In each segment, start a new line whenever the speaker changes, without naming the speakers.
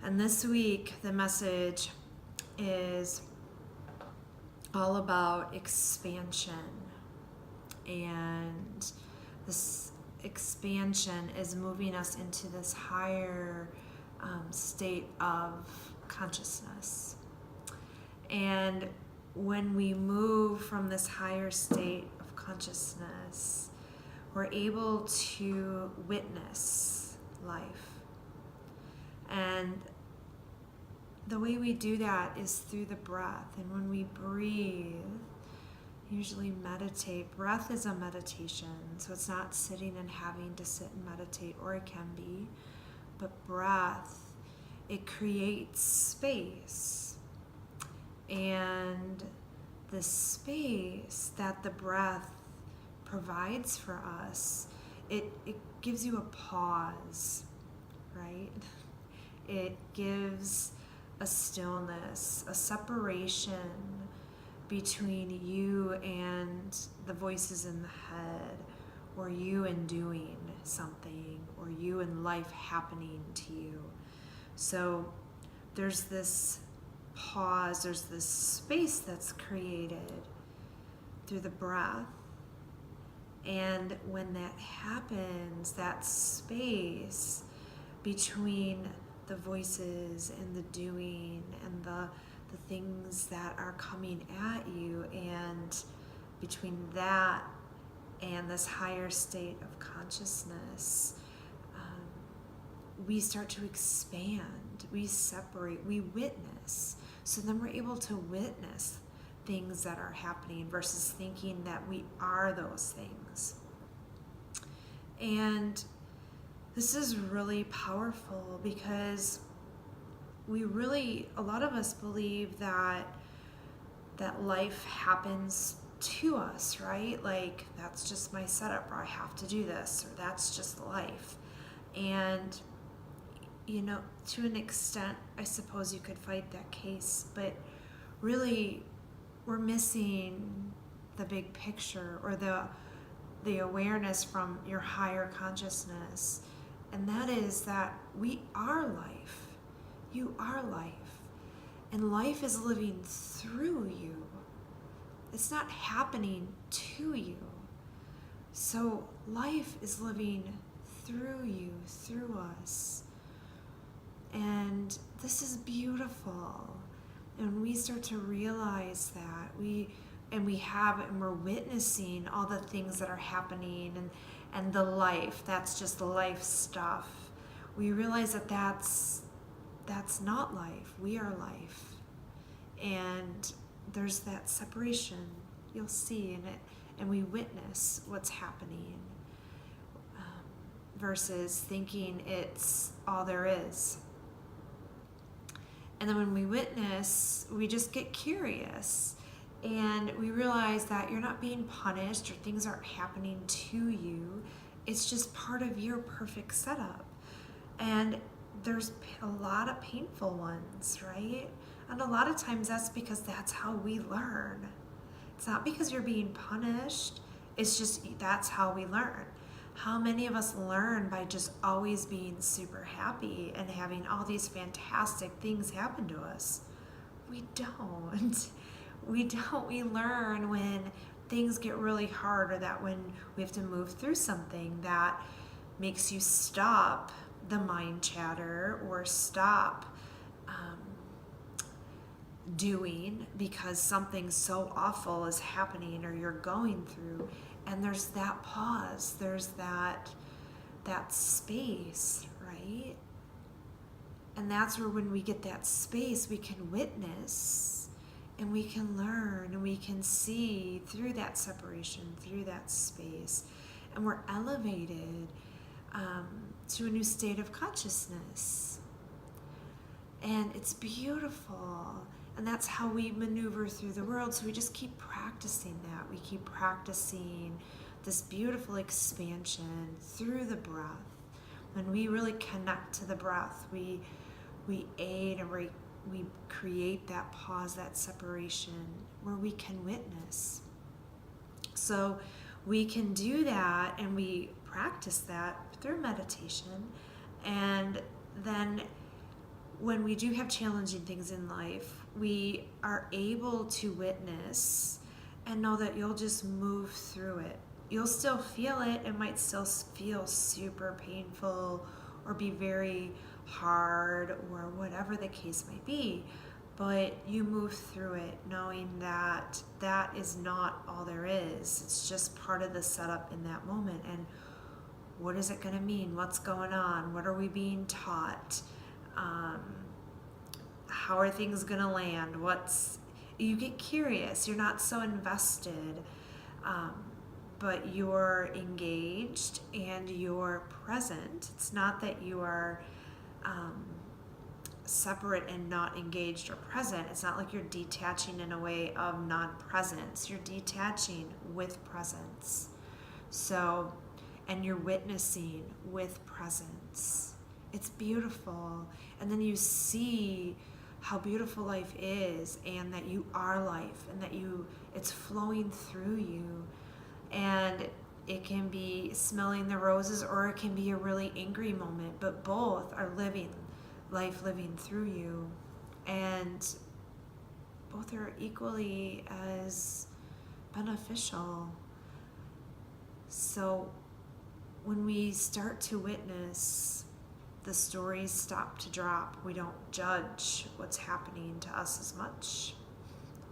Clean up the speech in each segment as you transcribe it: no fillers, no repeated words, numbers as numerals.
And this week, the message is all about expansion. And this expansion is moving us into this higher state of consciousness. And when we move from this higher state of consciousness, we're able to witness life. And the way we do that is through the breath. And when we breathe, usually meditate. Breath is a meditation, so it's not sitting and having to sit and meditate, or it can be. But breath, it creates space. And the space that the breath provides for us, it gives you a pause, right? It gives a stillness, a separation between you and the voices in the head, or you and doing something, or you and life happening to you. So there's this pause, there's this space that's created through the breath. And when that happens, that space between the voices and the doing and the things that are coming at you, and between that and this higher state of consciousness, we start to expand, we separate, we witness. So then we're able to witness things that are happening versus thinking that we are those things. And this is really powerful because a lot of us believe that life happens to us, right? Like, that's just my setup, or I have to do this, or that's just life. And, to an extent, I suppose you could fight that case, but really, we're missing the big picture, or the awareness from your higher consciousness. And that is that we are life. You are life. And life is living through you. It's not happening to you. So life is living through you, through us. And this is beautiful. And when we start to realize that, we're witnessing all the things that are happening, and the life, that's just the life stuff. We realize that that's not life. We are life. And there's that separation. You'll see in it, and we witness what's happening versus thinking it's all there is. And then when we witness, we just get curious, and we realize that you're not being punished, or things aren't happening to you. It's just part of your perfect setup. And there's a lot of painful ones, right? And a lot of times that's because that's how we learn. It's not because you're being punished. It's just that's how we learn. How many of us learn by just always being super happy and having all these fantastic things happen to us? We don't. We don't. We learn when things get really hard, or that when we have to move through something that makes you stop the mind chatter, or stop doing because something so awful is happening or you're going through. And there's that pause, there's that space, right? And that's where, when we get that space, we can witness, and we can learn, and we can see through that separation, through that space, and we're elevated to a new state of consciousness. And it's beautiful. And that's how we maneuver through the world. So we just keep practicing that. We keep practicing this beautiful expansion through the breath. When we really connect to the breath, we aid, and we create that pause, that separation, where we can witness. So we can do that, and we practice that through meditation. And then when we do have challenging things in life, we are able to witness and know that you'll just move through it. You'll still feel it. It might still feel super painful or be very hard or whatever the case might be. But you move through it knowing that that is not all there is. It's just part of the setup in that moment. And what is it going to mean? What's going on? What are we being taught? How are things going to land? You get curious. You're not so invested, but you're engaged and you're present. It's not that you are separate and not engaged or present. It's not like you're detaching in a way of non-presence. You're detaching with presence. So, and you're witnessing with presence. It's beautiful. And then you see how beautiful life is, and that you are life, and that it's flowing through you. And it can be smelling the roses, or it can be a really angry moment, but both are life living through you. And both are equally as beneficial. So when we start to witness, the stories stop to drop. We don't judge what's happening to us as much.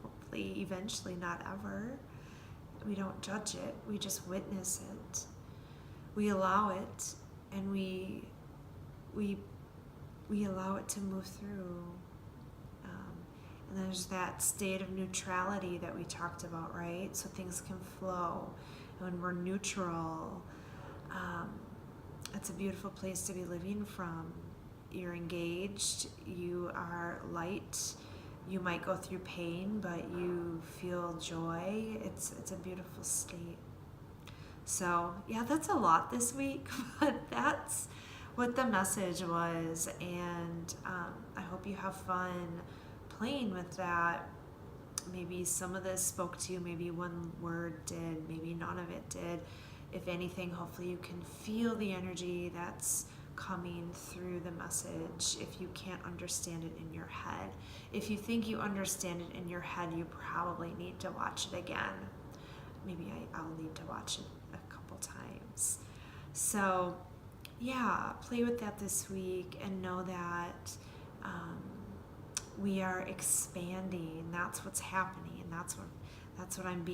Hopefully, eventually, not ever. We don't judge it. We just witness it. We allow it, and we allow it to move through. And there's that state of neutrality that we talked about, right? So things can flow. And when we're neutral, it's a beautiful place to be living from. You're engaged, you are light, you might go through pain, but you feel joy. It's a beautiful state. So yeah, that's a lot this week, but that's what the message was. And I hope you have fun playing with that. Maybe some of this spoke to you, maybe one word did, maybe none of it did. If anything, hopefully you can feel the energy that's coming through the message if you can't understand it in your head. If you think you understand it in your head, you probably need to watch it again. Maybe I'll need to watch it a couple times. So yeah, play with that this week and know that we are expanding. That's what's happening. That's what I'm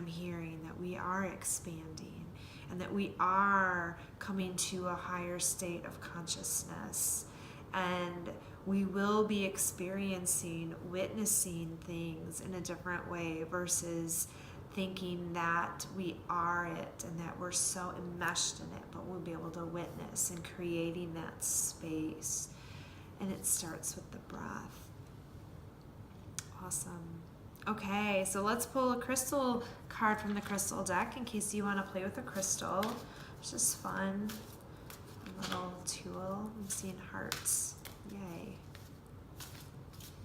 hearing, that we are expanding and that we are coming to a higher state of consciousness, and we will be experiencing, witnessing things in a different way versus thinking that we are it and that we're so enmeshed in it, but we'll be able to witness and creating that space. And it starts with the breath. Awesome. Okay, so let's pull a crystal card from the crystal deck in case you want to play with a crystal. It's just fun. A little tool. I'm seeing hearts. Yay.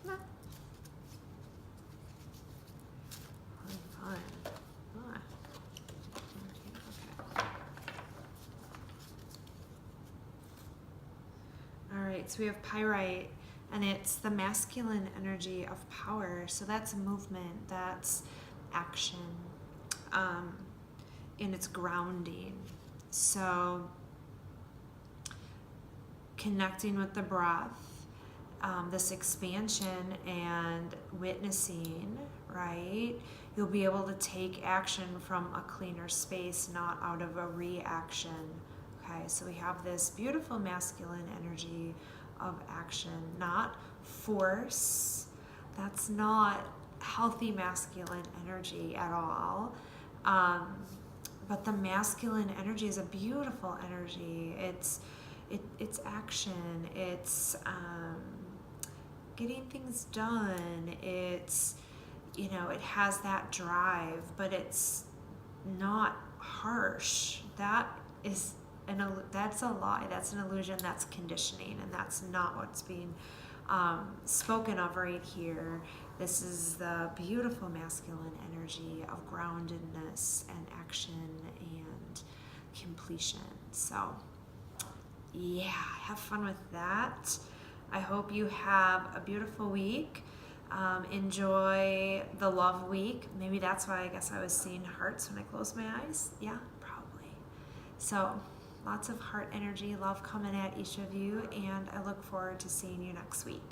Ah. Fun. Ah. Okay. All right, so we have pyrite. And it's the masculine energy of power. So that's movement, that's action, and it's grounding. So connecting with the breath, this expansion and witnessing, right? You'll be able to take action from a cleaner space, not out of a reaction. Okay, so we have this beautiful masculine energy of action, not force. That's not healthy masculine energy at all. But the masculine energy is a beautiful energy. It's action. It's getting things done. It's, it has that drive, but it's not harsh. That's a lie. That's an illusion. That's conditioning, and that's not what's being spoken of right here. This is the beautiful masculine energy of groundedness and action and completion. So yeah, have fun with that. I hope you have a beautiful week. Enjoy the love week. Maybe that's why I guess I was seeing hearts when I closed my eyes. Yeah, probably. So lots of heart energy, love coming at each of you, and I look forward to seeing you next week.